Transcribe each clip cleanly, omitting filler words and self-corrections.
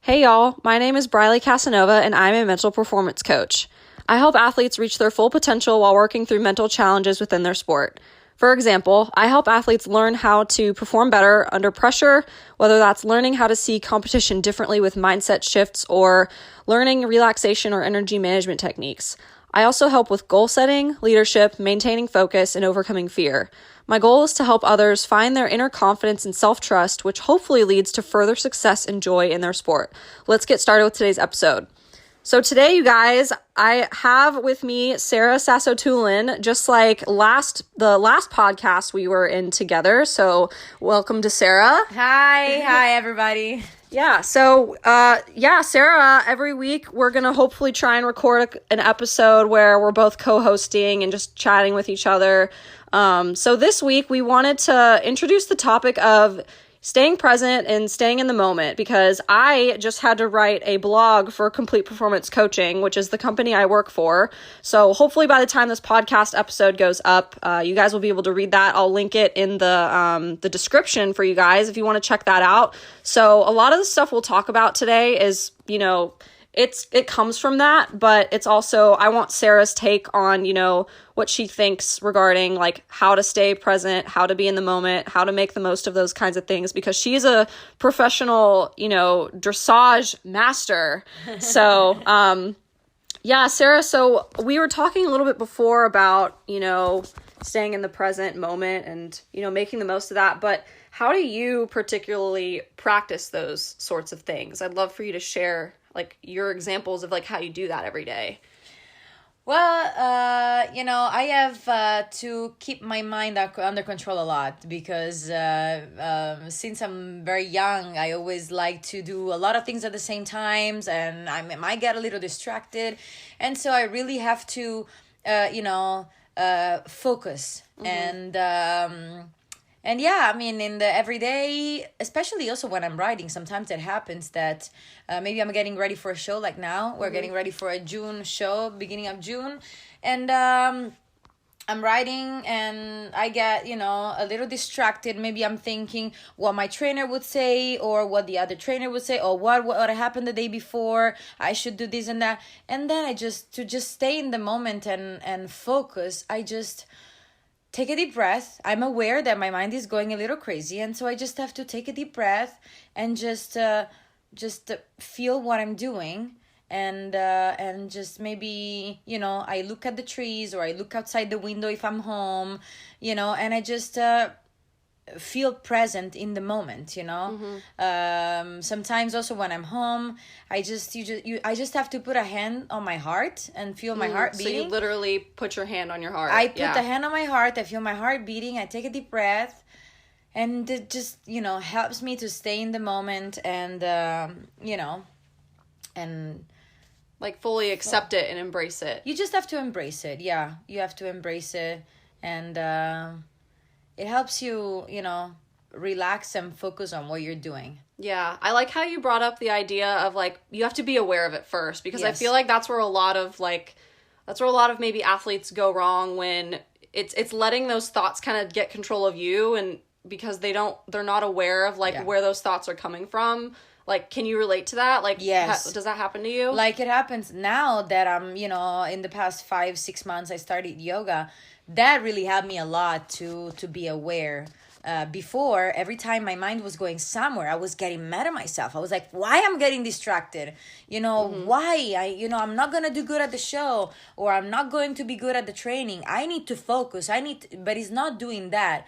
Hey y'all, my name is Briley Casanova and I'm a mental performance coach. I help athletes reach their full potential while working through mental challenges within their sport. For example, I help athletes learn how to perform better under pressure, whether that's learning how to see competition differently with mindset shifts or learning relaxation or energy management techniques. I also help with goal setting, leadership, maintaining focus, and overcoming fear. My goal is to help others find their inner confidence and self-trust, which hopefully leads to further success and joy in their sport. Let's get started with today's episode. So today, you guys, I have with me Sara Sasso-Tulin, just like the last podcast we were in together. So welcome to Sara. Hi everybody. Yeah, so Sara, every week we're going to hopefully try and record an episode where we're both co-hosting and just chatting with each other. So this week we wanted to introduce the topic of staying present and staying in the moment, because I just had to write a blog for Complete Performance Coaching, which is the company I work for. So hopefully by the time this podcast episode goes up, you guys will be able to read that. I'll link it in the description for you guys if you want to check that out. So a lot of the stuff we'll talk about today is, it comes from that, but it's also, I want Sara's take on, what she thinks regarding like how to stay present, how to be in the moment, how to make the most of those kinds of things, because she's a professional, dressage master. So, Sara, so we were talking a little bit before about, staying in the present moment and, making the most of that, but how do you particularly practice those sorts of things? I'd love for you to share like your examples of like how you do that every day. Well, I have to keep my mind under control a lot because since I'm very young, I always like to do a lot of things at the same times, and I might get a little distracted. And so I really have to, focus. Mm-hmm. And yeah, I mean, in the everyday, especially also when I'm writing, sometimes it happens that maybe I'm getting ready for a show like now. We're getting ready for a June show, beginning of June. And I'm writing and I get, a little distracted. Maybe I'm thinking what my trainer would say or what the other trainer would say or what happened the day before. I should do this and that. And then to stay in the moment and focus, I just take a deep breath. I'm aware that my mind is going a little crazy, and so I just have to take a deep breath and just feel what I'm doing, and just maybe I look at the trees or I look outside the window if I'm home, and I just feel present in the moment. Mm-hmm. Sometimes also when I'm home, I just have to put a hand on my heart and feel my heart beating. So you literally put your hand on your heart. I put the hand on my heart, I feel my heart beating, I take a deep breath, and it just helps me to stay in the moment and and like fully accept it and embrace it. You just have to embrace it. Yeah, you have to embrace it, and it helps you, relax and focus on what you're doing. Yeah, I like how you brought up the idea of like you have to be aware of it first, because yes. I feel like that's where a lot of maybe athletes go wrong, when it's letting those thoughts kind of get control of you, and because they're not aware of where those thoughts are coming from. Like, can you relate to that? Like, yes. Does that happen to you? Like, it happens now that I'm, in the past 5-6 months, I started yoga. That really helped me a lot to be aware. Before, every time my mind was going somewhere, I was getting mad at myself. I was like, why I'm getting distracted? Mm-hmm. Why? I'm not going to do good at the show, or I'm not going to be good at the training. I need to focus. But it's not doing that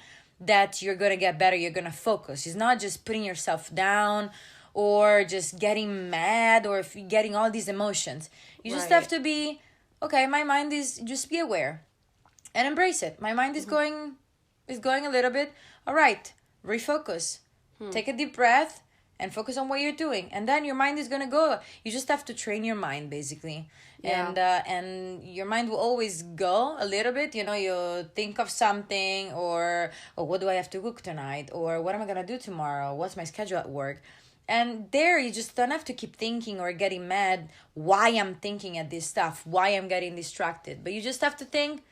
you're going to get better. You're going to focus. It's not just putting yourself down or just getting mad or getting all these emotions. You just have to be, okay, my mind is, just be aware and embrace it. My mind is going a little bit. All right, refocus. Take a deep breath and focus on what you're doing. And then your mind is going to go. You just have to train your mind, basically. Yeah. And your mind will always go a little bit. You think of something, or what do I have to cook tonight? Or what am I going to do tomorrow? What's my schedule at work? And there you just don't have to keep thinking or getting mad why I'm thinking at this stuff, why I'm getting distracted. But you just have to think,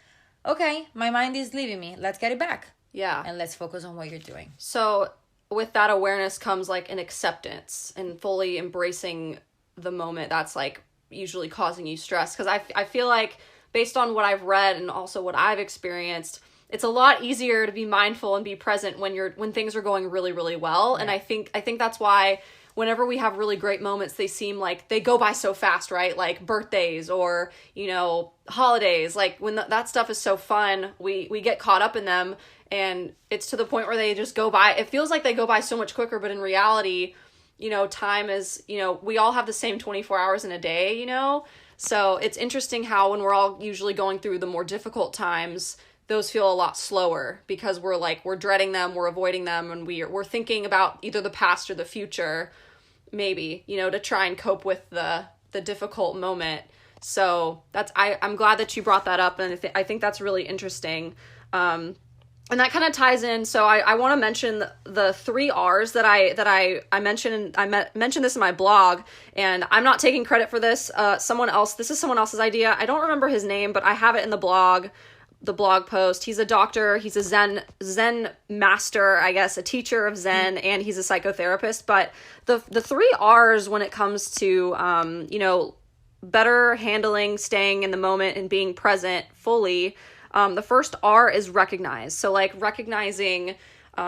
okay, my mind is leaving me. Let's get it back. Yeah. And let's focus on what you're doing. So with that awareness comes like an acceptance and fully embracing the moment that's like usually causing you stress. Because I feel like based on what I've read and also what I've experienced, it's a lot easier to be mindful and be present when things are going really, really well. Yeah. And I think that's why whenever we have really great moments, they seem like they go by so fast, right? Like birthdays or, holidays, like when that stuff is so fun, we get caught up in them, and it's to the point where they just go by. It feels like they go by so much quicker, but in reality, time is, we all have the same 24 hours in a day, So it's interesting how when we're all usually going through the more difficult times, those feel a lot slower because we're dreading them, we're avoiding them, and we're thinking about either the past or the future, maybe, to try and cope with the difficult moment. So I'm glad that you brought that up, and I think that's really interesting. And that kind of ties in. So I want to mention the 3 R's that I mentioned. I mentioned this in my blog, and I'm not taking credit for this. This is someone else's idea. I don't remember his name, but I have it in the blog post. He's a doctor. He's a Zen master, I guess, a teacher of Zen, and he's a psychotherapist. But the 3 R's when it comes to, better handling, staying in the moment and being present fully. The first R is recognize. So like recognizing,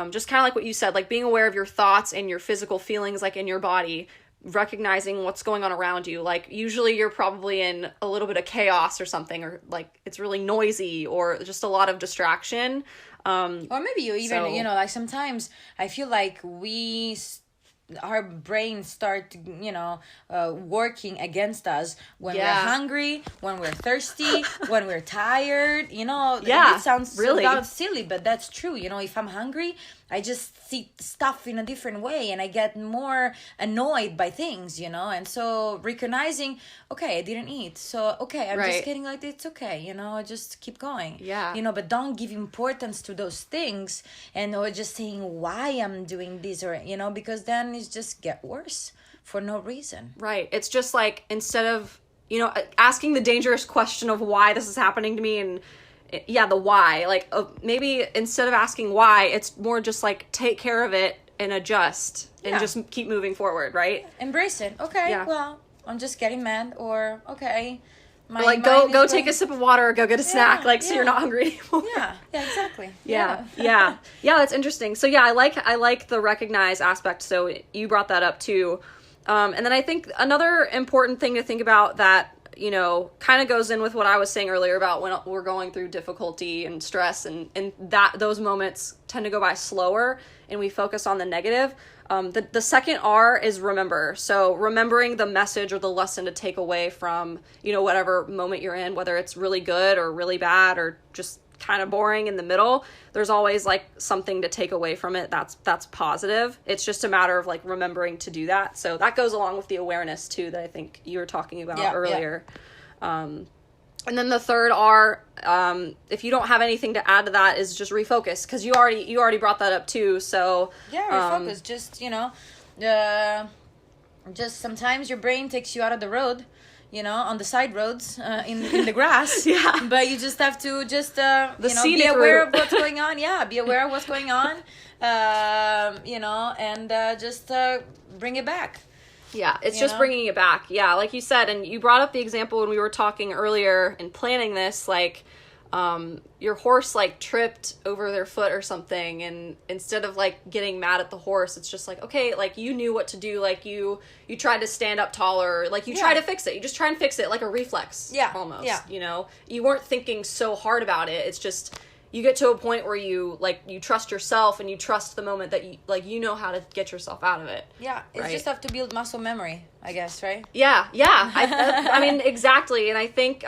just kind of like what you said, like being aware of your thoughts and your physical feelings, like in your body, recognizing what's going on around you. Like usually you're probably in a little bit of chaos or something, or like it's really noisy or just a lot of distraction. Or maybe you even, like sometimes I feel like our brains start, working against us when we're hungry, when we're thirsty, when we're tired, It sounds really silly, but that's true. If I'm hungry, I just see stuff in a different way and I get more annoyed by things, and so recognizing, okay, I didn't eat. So, okay, I'm just getting like, it's okay, just keep going. Yeah. But don't give importance to those things or just saying why I'm doing this or, because then it's just get worse for no reason. Right. It's just like, instead of, asking the dangerous question of why this is happening to me and the why, like maybe instead of asking why, it's more just like take care of it and adjust and just keep moving forward, right? Embrace it. Okay, well, I'm just getting mad, or okay, go take a sip of water or go get a snack, so you're not hungry anymore. Yeah, exactly. Yeah, that's interesting. So I like the recognize aspect. So you brought that up too, and then I think another important thing to think about that kind of goes in with what I was saying earlier about when we're going through difficulty and stress and that those moments tend to go by slower and we focus on the negative. The second R is remember. So remembering the message or the lesson to take away from, whatever moment you're in, whether it's really good or really bad or just kind of boring in the middle, there's always like something to take away from it that's positive. It's just a matter of like remembering to do that. So that goes along with the awareness too that I think you were talking about earlier. And then the third R, if you don't have anything to add to that, is just refocus, because you already brought that up too. So refocus. Just just sometimes your brain takes you out of the road, on the side roads, in the grass. But you just have to be aware of what's going on. Be aware of what's going on, and just bring it back. Yeah, it's just bringing it back. Yeah, like you said, and you brought up the example when we were talking earlier and planning this, like, your horse like tripped over their foot or something, and instead of like getting mad at the horse, it's just like, okay, like you knew what to do, like you tried to stand up taller, like you try to fix it, you just try and fix it like a reflex, almost, you weren't thinking so hard about it. It's just you get to a point where you trust yourself and you trust the moment that you know how to get yourself out of it. It's just have to build muscle memory, I guess, right? I mean, exactly. And I think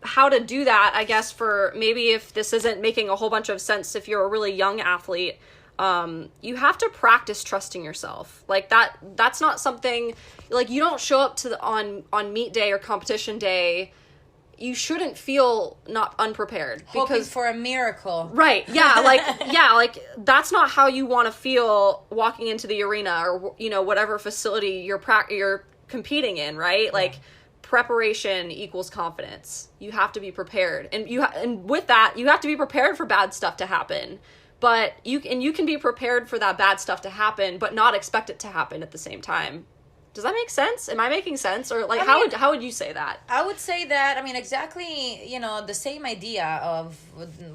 how to do that, I guess, for maybe if this isn't making a whole bunch of sense, if you're a really young athlete, you have to practice trusting yourself. Like that's not something, like you don't show up to on meet day or competition day. You shouldn't feel not unprepared, hoping for a miracle. Right. Yeah. Like that's not how you want to feel walking into the arena or, whatever facility you're competing in. Right. Like preparation equals confidence. You have to be prepared, and with that, you have to be prepared for bad stuff to happen, but you can be prepared for that bad stuff to happen, but not expect it to happen at the same time. Does that make sense? Am I making sense? Or like, how would you say that? I would say that, I mean, exactly, the same idea of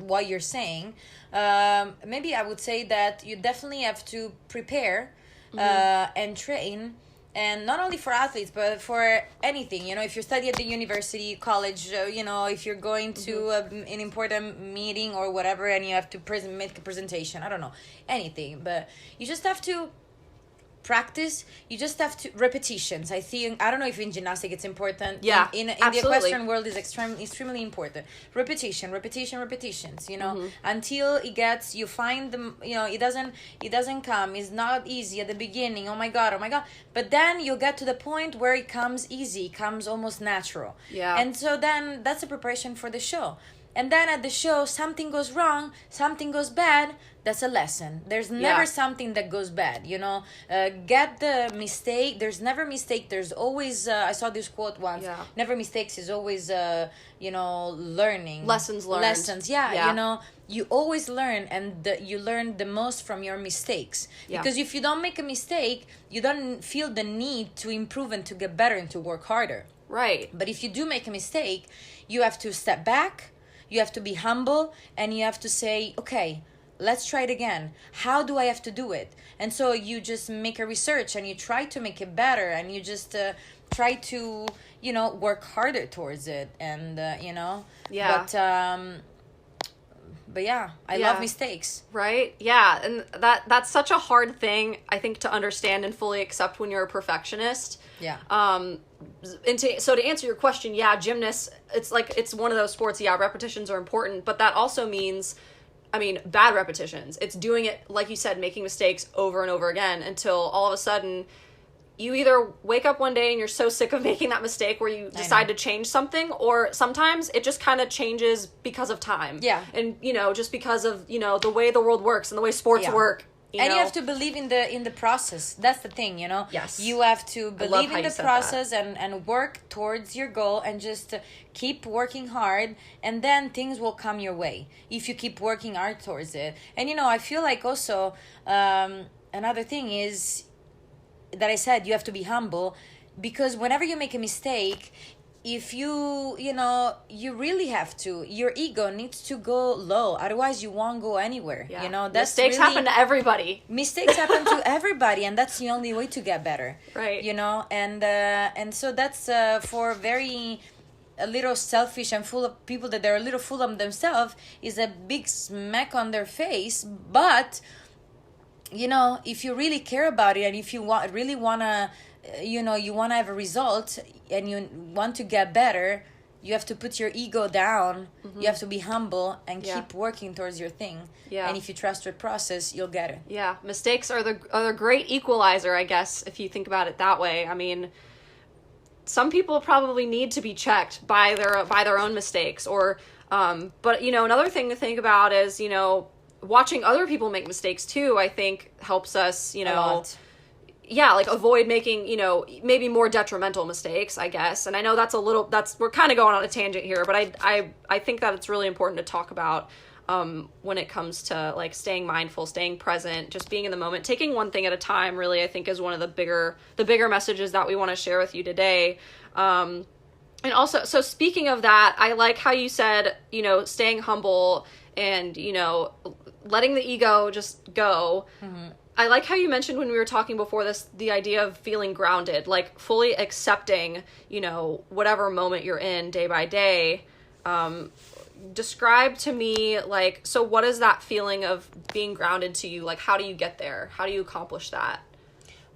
what you're saying. Maybe I would say that you definitely have to prepare and train, and not only for athletes, but for anything. If you study at the university, college, if you're going to an important meeting or whatever, and you have to make a presentation, I don't know, anything. But you just have to practice. You just have to repetitions. I don't know if in gymnastics it's important. In the equestrian world is extremely important. Repetitions, until you find them, it doesn't come, it's not easy at the beginning. Oh my god, but then you'll get to the point where it comes easy, it comes almost natural. And so then that's a preparation for the show. And then at the show, something goes wrong, something goes bad, that's a lesson. There's never something that goes bad, get the mistake. There's never mistake. There's always, I saw this quote once, never mistakes is always, learning. Lessons learned. You always learn, and you learn the most from your mistakes. Because if you don't make a mistake, you don't feel the need to improve and to get better and to work harder. Right. But if you do make a mistake, you have to step back. You have to be humble, and you have to say, okay, let's try it again. How do I have to do it? And so you just make a research, and you try to make it better, and you just try to, work harder towards it. And, But yeah, I love mistakes. Right? Yeah. And that's such a hard thing, I think, to understand and fully accept when you're a perfectionist. Yeah. So to answer your question, gymnasts, it's one of those sports, repetitions are important, but that also means, bad repetitions. It's doing it, like you said, making mistakes over and over again until all of a sudden you either wake up one day and you're so sick of making that mistake where you decide to change something, or sometimes it just kind of changes because of time. Yeah. And, just because of, the way the world works and the way sports work. You have to believe in the process. That's the thing, Yes. You have to believe in the process and work towards your goal, and just keep working hard, and then things will come your way if you keep working hard towards it. And, I feel like also another thing is that I said you have to be humble, because whenever you make a mistake, if you really have to, your ego needs to go low, otherwise you won't go anywhere. That's mistakes happen to everybody. Mistakes happen to everybody, and that's the only way to get better. Right. And so that's for a little selfish and full of people that they're a little full of themselves, is a big smack on their face. But if you really care about it, and if you really want to, you want to have a result, and you want to get better, you have to put your ego down. You have to be humble and keep working towards your thing. And if you trust your process, you'll get it. Yeah, mistakes are the great equalizer, I guess, if you think about it that way. Some people probably need to be checked by their own mistakes, or but another thing to think about is watching other people make mistakes too, I think helps us, avoid making, maybe more detrimental mistakes, I guess. And I know we're kind of going on a tangent here, but I think that it's really important to talk about when it comes to staying mindful, staying present, just being in the moment, taking one thing at a time, really, I think is one of the bigger messages that we want to share with you today. And also, so speaking of that, I like how you said, staying humble and, letting the ego just go. Mm-hmm. I like how you mentioned when we were talking before this, the idea of feeling grounded, fully accepting, whatever moment you're in day by day. Describe to me, so what is that feeling of being grounded to you? How do you get there? How do you accomplish that?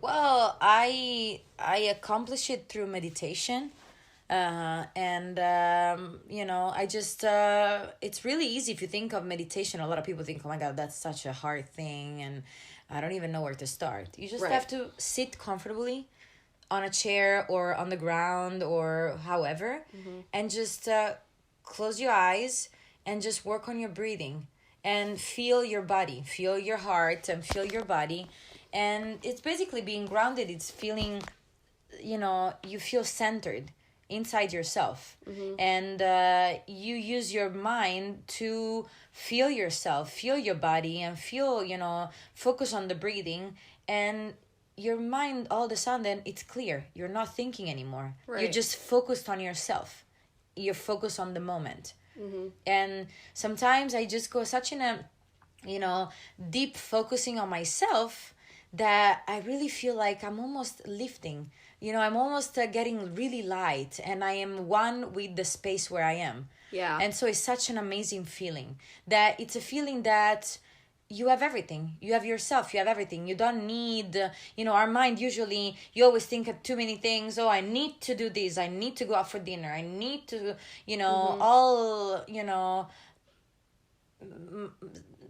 Well, I accomplish it through meditation. I just, it's really easy if you think of meditation. A lot of people think, oh my God, that's such a hard thing, and I don't even know where to start. You just have to sit comfortably on a chair or on the ground or however, and just close your eyes and just work on your breathing and feel your body, feel your heart and feel your body. And it's basically being grounded. It's feeling, you feel centered inside yourself. And you use your mind to feel yourself, feel your body, and feel, focus on the breathing. And your mind, all of a sudden, it's clear. You're not thinking anymore. Right. You're just focused on yourself. You're focused on the moment. And sometimes I just go such in a, deep focusing on myself that I really feel like I'm almost lifting. I'm almost getting really light, and I am one with the space where I am. Yeah. And so it's such an amazing feeling, that it's a feeling that you have everything. You have yourself. You have everything. You don't need, our mind usually, you always think of too many things. Oh, I need to do this. I need to go out for dinner. I need to,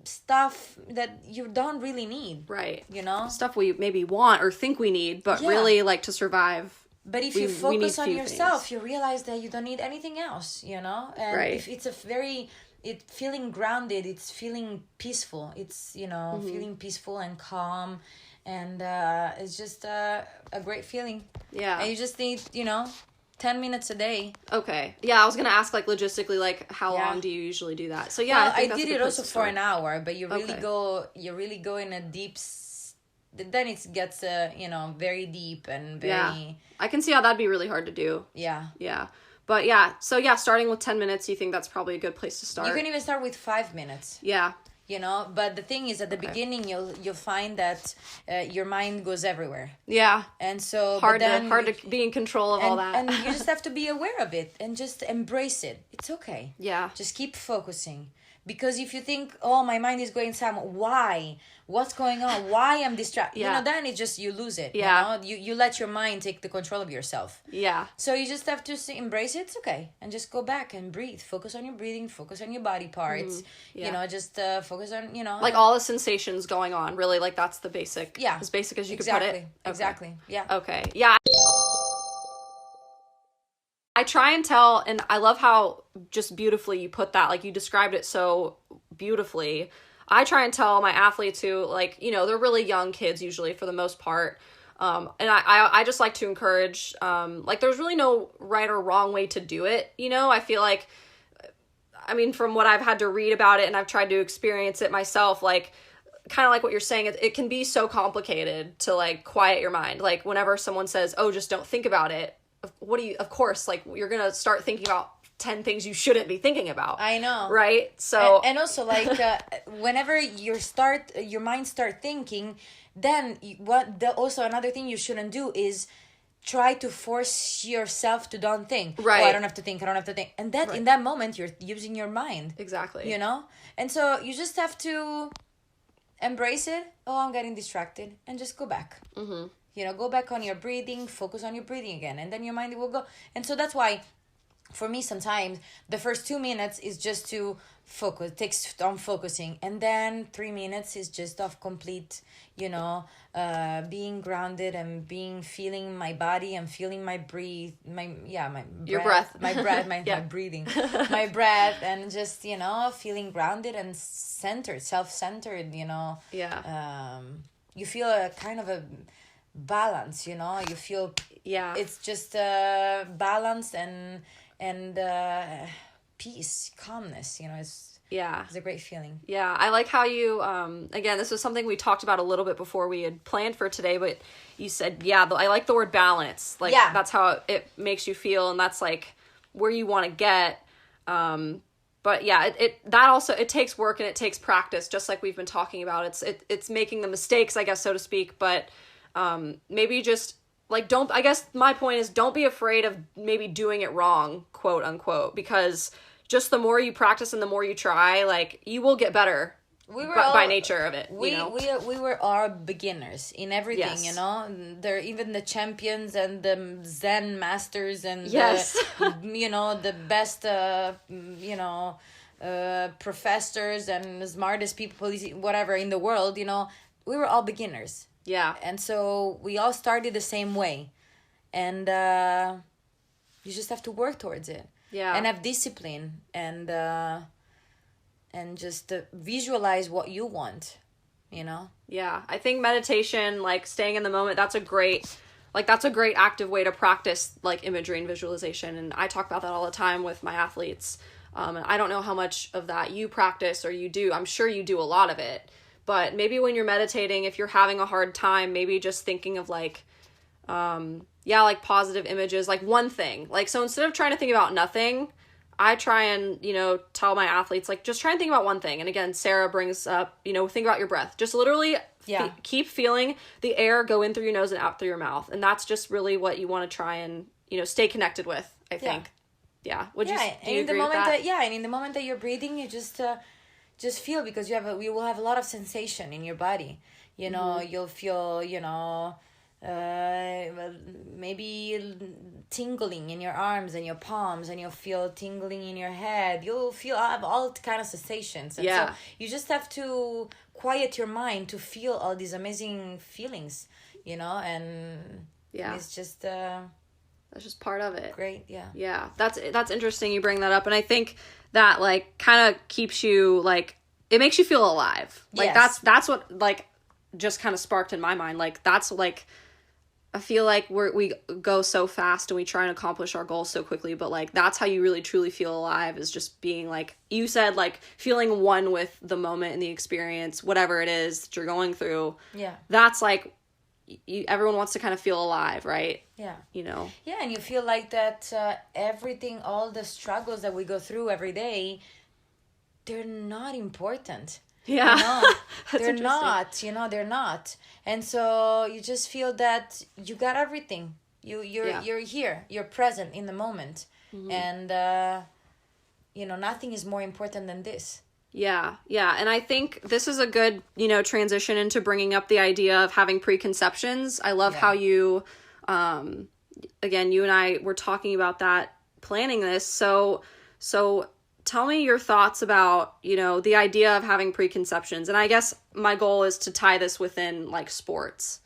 stuff that you don't really need. Right. Stuff we maybe want or think we need, but really, like, to survive. But if you focus on yourself, you realize that you don't need anything else, And if it's feeling grounded, it's feeling peaceful. It's, feeling peaceful and calm. And it's just a great feeling. Yeah. And you just need, 10 minutes a day. Okay. Yeah, I was going to ask, like, logistically, like, how long do you usually do that? So, yeah, I did it also for an hour, but you really go in a deep... Then it gets, very deep and very... Yeah. I can see how that'd be really hard to do. Yeah. Yeah. But, yeah. So, yeah, starting with 10 minutes, you think that's probably a good place to start? You can even start with 5 minutes. Yeah. But the thing is, at the beginning, you'll find that your mind goes everywhere. Yeah. And so... Hard to be in control of all that. And you just have to be aware of it and just embrace it. It's okay. Yeah. Just keep focusing. Because if you think, oh, my mind is going somewhere, why? What's going on? Why I'm distracted? Yeah. Then it just, you lose it. Yeah. You let your mind take the control of yourself. Yeah. So you just have to embrace it. It's okay. And just go back and breathe. Focus on your breathing. Focus on your body parts. Yeah. Just focus on, Like all the sensations going on. Really, like that's the basic. Yeah. As basic as you could put it. Okay. Exactly. Yeah. Okay. Yeah. I try and tell, and I love how just beautifully you put that, like you described it so beautifully. I try and tell my athletes who, like, they're really young kids usually for the most part. And I just like to encourage, like there's really no right or wrong way to do it. I feel like, from what I've had to read about it and I've tried to experience it myself, like kind of like what you're saying, it can be so complicated to like quiet your mind. Like whenever someone says, oh, just don't think about it. Of course, like you're going to start thinking about 10 things you shouldn't be thinking about. I know. Right? So. And also like, whenever your mind start thinking, then also another thing you shouldn't do is try to force yourself to don't think. Right. Oh, I don't have to think. And that in that moment, you're using your mind. Exactly. And so you just have to embrace it. Oh, I'm getting distracted. And just go back. Mm-hmm. Go back on your breathing, focus on your breathing again, and then your mind will go. And so that's why, for me, sometimes the first 2 minutes is just to focus, takes on focusing, and then 3 minutes is just of complete, being grounded and feeling my body and feeling my breathe, your breath, my breathing, my breath, and just feeling grounded and centered, self-centered. You feel a kind of a balance, you feel it's just balance and peace, calmness, it's a great feeling. I like how you again, this was something we talked about a little bit before we had planned for today, but you said I like the word balance, like that's how it makes you feel, and that's like where you want to get. But it takes work and it takes practice, just like we've been talking about. It's making the mistakes, I guess, so to speak, but maybe just like I guess my point is don't be afraid of maybe doing it wrong, quote unquote, because just the more you practice and the more you try, like you will get better by nature of it. We were all beginners in everything, yes. They're even the champions and the Zen masters and yes. the best professors and the smartest people, whatever in the world, we were all beginners. Yeah. And so we all started the same way. And you just have to work towards it. Yeah. And have discipline and just visualize what you want, Yeah. I think meditation, like staying in the moment, that's a great like that's a great active way to practice like imagery and visualization. And I talk about that all the time with my athletes. And I don't know how much of that you practice or you do. I'm sure you do a lot of it. But maybe when you're meditating, if you're having a hard time, maybe just thinking of like, like positive images, like one thing. Like, so instead of trying to think about nothing, I try and, tell my athletes, like, just try and think about one thing. And again, Sara brings up, think about your breath. Just literally keep feeling the air go in through your nose and out through your mouth. And that's just really what you want to try and, stay connected with, I think. Yeah. Do you agree with that? And in the moment that you're breathing, you just feel, because you will have a lot of sensation in your body. You'll feel, maybe tingling in your arms and your palms, and you'll feel tingling in your head. You'll have all kind of sensations. And so you just have to quiet your mind to feel all these amazing feelings, and it's just that's just part of it. Great. Yeah, that's interesting you bring that up. And I think that like kind of keeps you like, it makes you feel alive. Like that's what like just kind of sparked in my mind. Like that's like, I feel like we go so fast and we try and accomplish our goals so quickly, but like that's how you really truly feel alive, is just being like you said, like feeling one with the moment and the experience, whatever it is that you're going through. Yeah, that's like everyone wants to kind of feel alive, right? Yeah. Yeah, and you feel like that everything, all the struggles that we go through every day, they're not important. Yeah. They're not, they're not. And so you just feel that you got everything. You're here, you're present in the moment. Mm-hmm. And, nothing is more important than this. Yeah. And I think this is a good, transition into bringing up the idea of having preconceptions. I love how you, again, you and I were talking about that, planning this. So tell me your thoughts about, the idea of having preconceptions. And I guess my goal is to tie this within like sports.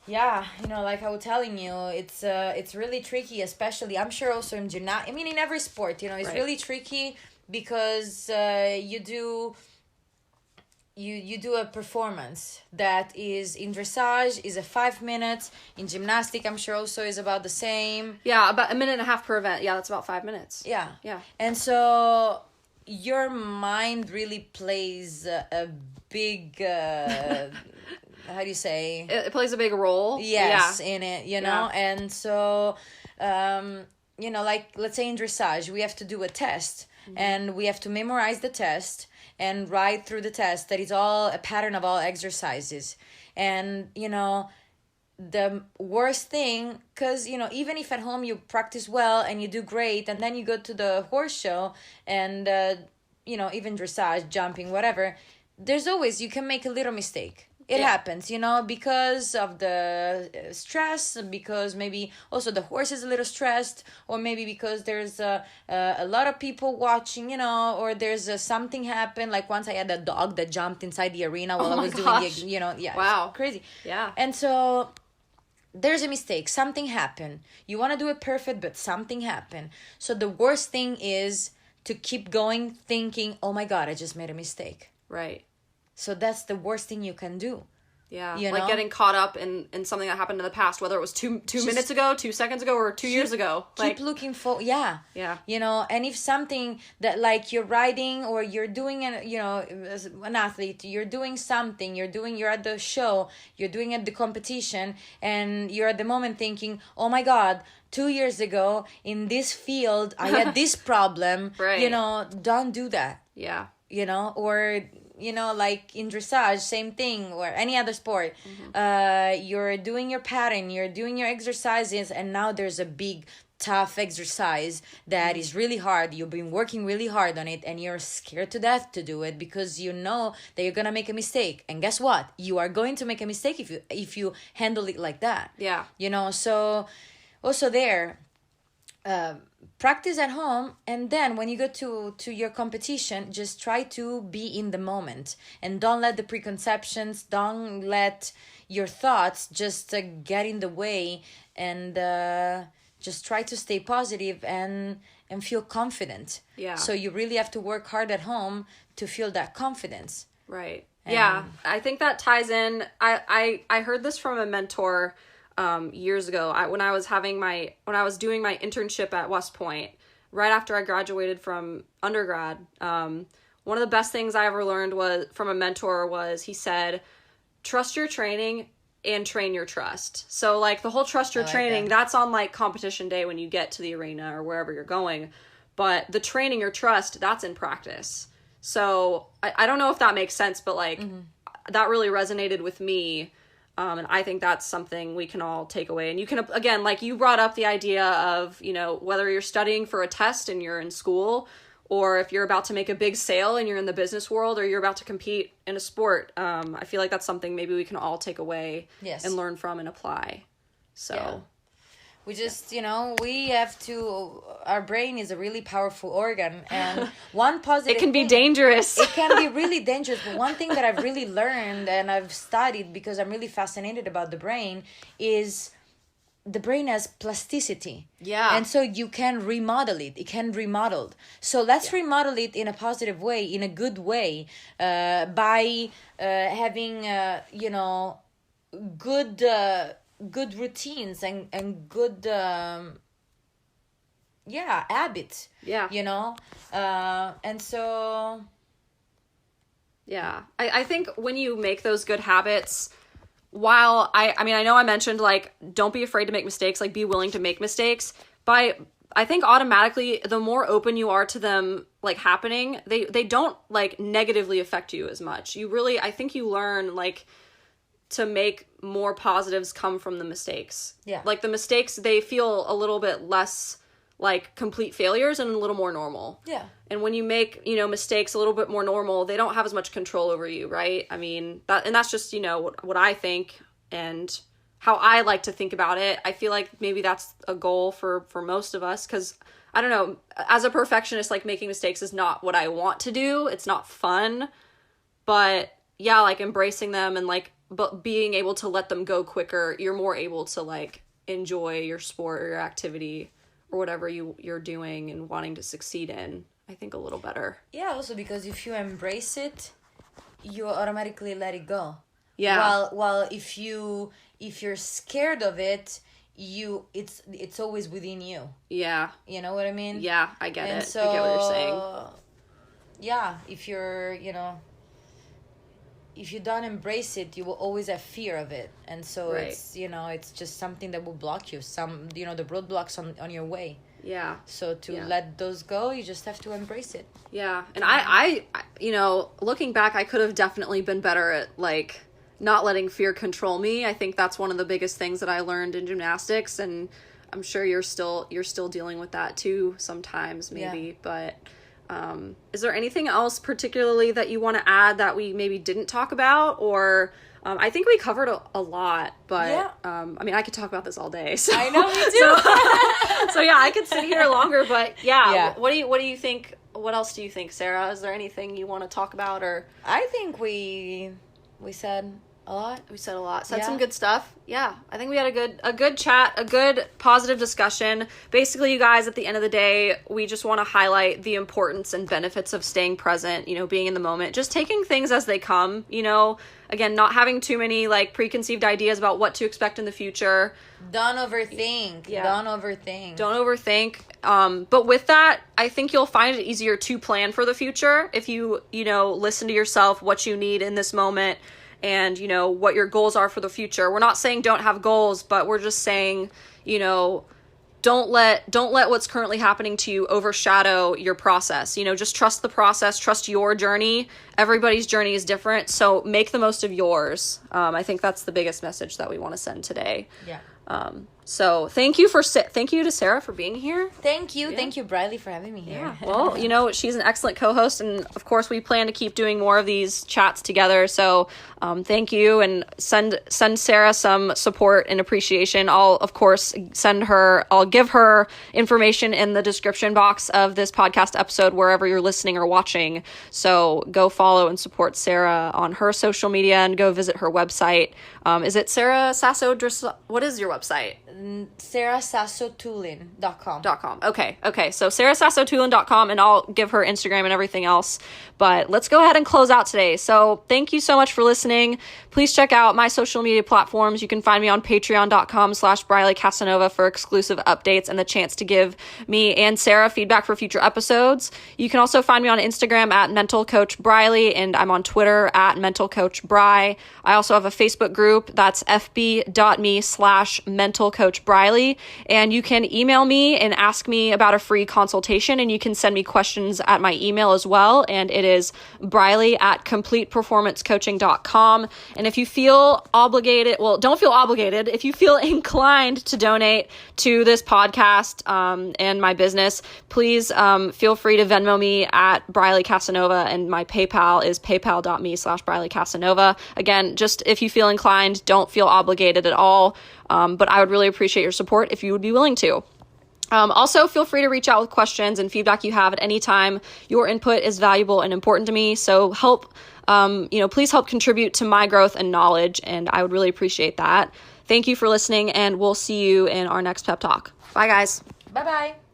Yeah, like I was telling you, it's really tricky, especially, I'm sure also in gymnastics. I mean, in every sport, it's really tricky because you do a performance that is in dressage is a 5 minutes. In gymnastic, I'm sure also is about the same. Yeah, about 1.5 minutes per event. Yeah, that's about 5 minutes. Yeah. And so your mind really plays a big how do you say, it plays a big role. Yes, in it, and so like let's say in dressage we have to do a test. Mm-hmm. And we have to memorize the test and write through the test that is all a pattern of all exercises. And, the worst thing, because, even if at home you practice well and you do great, and then you go to the horse show and, even dressage, jumping, whatever, there's always, you can make a little mistake. It happens, because of the stress, because maybe also the horse is a little stressed, or maybe because there's a lot of people watching, or there's something happened. Like once I had a dog that jumped inside the arena while I was doing the, wow, crazy. Yeah. And so there's a mistake. Something happened. You want to do it perfect, but something happened. So the worst thing is to keep going thinking, oh my God, I just made a mistake. Right. So that's the worst thing you can do. Yeah, like getting caught up in something that happened in the past, whether it was two minutes ago, 2 seconds ago, or 2 years ago. Keep looking for, yeah. And if something that like you're riding or you're doing, as an athlete, you're doing something, you're at the show, you're doing at the competition, and you're at the moment thinking, oh my God, 2 years ago in this field, I had this problem. Right. Don't do that. Yeah. Or... like in dressage, same thing, or any other sport. Mm-hmm. You're doing your pattern, you're doing your exercises, and now there's a big, tough exercise that is really hard. You've been working really hard on it, and you're scared to death to do it because you know that you're gonna make a mistake. And guess what? You are going to make a mistake if you handle it like that. Yeah. So also there, practice at home, and then when you go to your competition, just try to be in the moment and don't let the preconceptions, don't let your thoughts just get in the way, and just try to stay positive and feel confident. Yeah. So you really have to work hard at home to feel that confidence. Right. Yeah, I think that ties in. I heard this from a mentor years ago. When I was doing my internship at West Point, right after I graduated from undergrad, one of the best things I ever learned was from a mentor was he said, trust your training and train your trust. So like the whole trust your training, that's on like competition day when you get to the arena or wherever you're going. But the training your trust, that's in practice. So I don't know if that makes sense, but like that really resonated with me. And I think that's something we can all take away. And you can, again, like you brought up the idea of, you know, whether you're studying for a test and you're in school, or if you're about to make a big sale and you're in the business world, or you're about to compete in a sport. I feel like that's something maybe we can all take away and learn from and apply. So we just, you know, we have to, our brain is a really powerful organ, and one positive it can be dangerous. It can be really dangerous. But one thing that I've really learned and I've studied because I'm really fascinated about the brain is the brain has plasticity. Yeah. And so you can remodel it. It can be remodeled. So let's remodel it in a positive way, in a good way, by having, you know, good routines and good, habits. Yeah. You know? And so... Yeah. I think when you make those good habits... While I mean, I know I mentioned, like, don't be afraid to make mistakes, like, be willing to make mistakes. But I think automatically, the more open you are to them, like, happening, they don't, like, negatively affect you as much. You really, I think you learn, like, to make more positives come from the mistakes. Yeah. Like, the mistakes, they feel a little bit less, like, complete failures and a little more normal. Yeah. And when you make, you know, mistakes a little bit more normal, they don't have as much control over you, right? I mean, that's just, you know, what I think and how I like to think about it. I feel like maybe that's a goal for most of us, because, I don't know, as a perfectionist, like, making mistakes is not what I want to do. It's not fun. But, yeah, like, embracing them and, like, but being able to let them go quicker, you're more able to, like, enjoy your sport or your activity or whatever you're doing and wanting to succeed in, I think, a little better. Yeah, also because if you embrace it, you automatically let it go. Yeah. While if you're scared of it, it's always within you. Yeah. You know what I mean? Yeah, I get it. So, I get what you're saying. Yeah, if you're, you know, if you don't embrace it, you will always have fear of it. And so it's, you know, it's just something that will block you. Some, you know, the roadblocks on your way. Yeah. So to let those go, you just have to embrace it. Yeah. And I, you know, looking back, I could have definitely been better at, like, not letting fear control me. I think that's one of the biggest things that I learned in gymnastics. And I'm sure you're still dealing with that too sometimes, maybe. Yeah. But is there anything else particularly that you want to add that we maybe didn't talk about? Or I think we covered a lot, but I mean, I could talk about this all day. So. I know, me too. So yeah, I could sit here longer, but what do you think? What else do you think, Sarah? Is there anything you want to talk about? Or I think we said a lot. We said a lot. Said some good stuff. Yeah. I think we had a good chat, a good positive discussion. Basically, you guys, at the end of the day, we just want to highlight the importance and benefits of staying present, you know, being in the moment, just taking things as they come, you know, again, not having too many, like, preconceived ideas about what to expect in the future. Don't overthink. Yeah. Don't overthink. But with that, I think you'll find it easier to plan for the future if you know, listen to yourself, what you need in this moment, and, you know, what your goals are for the future. We're not saying don't have goals, but we're just saying, you know, don't let what's currently happening to you overshadow your process. You know, just trust the process, trust your journey. Everybody's journey is different, so make the most of yours. I think that's the biggest message that we want to send today. Yeah. So thank you to Sara for being here. Thank you, Briley, for having me here. Yeah. Well, you know, she's an excellent co-host, and of course we plan to keep doing more of these chats together. So thank you, and send Sara some support and appreciation. I'll give her information in the description box of this podcast episode wherever you're listening or watching. So go follow and support Sara on her social media and go visit her website. Is it Sara Sasso? What is your website? SarahSassoTulin.com. Okay. So SarahSassoTulin.com, and I'll give her Instagram and everything else. But let's go ahead and close out today. So thank you so much for listening. Please check out my social media platforms. You can find me on patreon.com/Briley Casanova for exclusive updates and the chance to give me and Sarah feedback for future episodes. You can also find me on Instagram at Mental Coach Briley, and I'm on Twitter at Mental Coach Bry. I also have a Facebook group that's fb.me/Mental Coach Briley, and you can email me and ask me about a free consultation, and you can send me questions at my email as well, and it is briley@completeperformancecoaching.com. And if you feel obligated, well, don't feel obligated. If you feel inclined to donate to this podcast and my business, please feel free to Venmo me at Briley Casanova, and my PayPal is paypal.me/Briley Casanova. Again, just if you feel inclined, don't feel obligated at all, but I would really appreciate your support if you would be willing to. Also, feel free to reach out with questions and feedback you have at any time. Your input is valuable and important to me, so please help contribute to my growth and knowledge, and I would really appreciate that. Thank you for listening, and we'll see you in our next pep talk. Bye, guys. Bye-bye.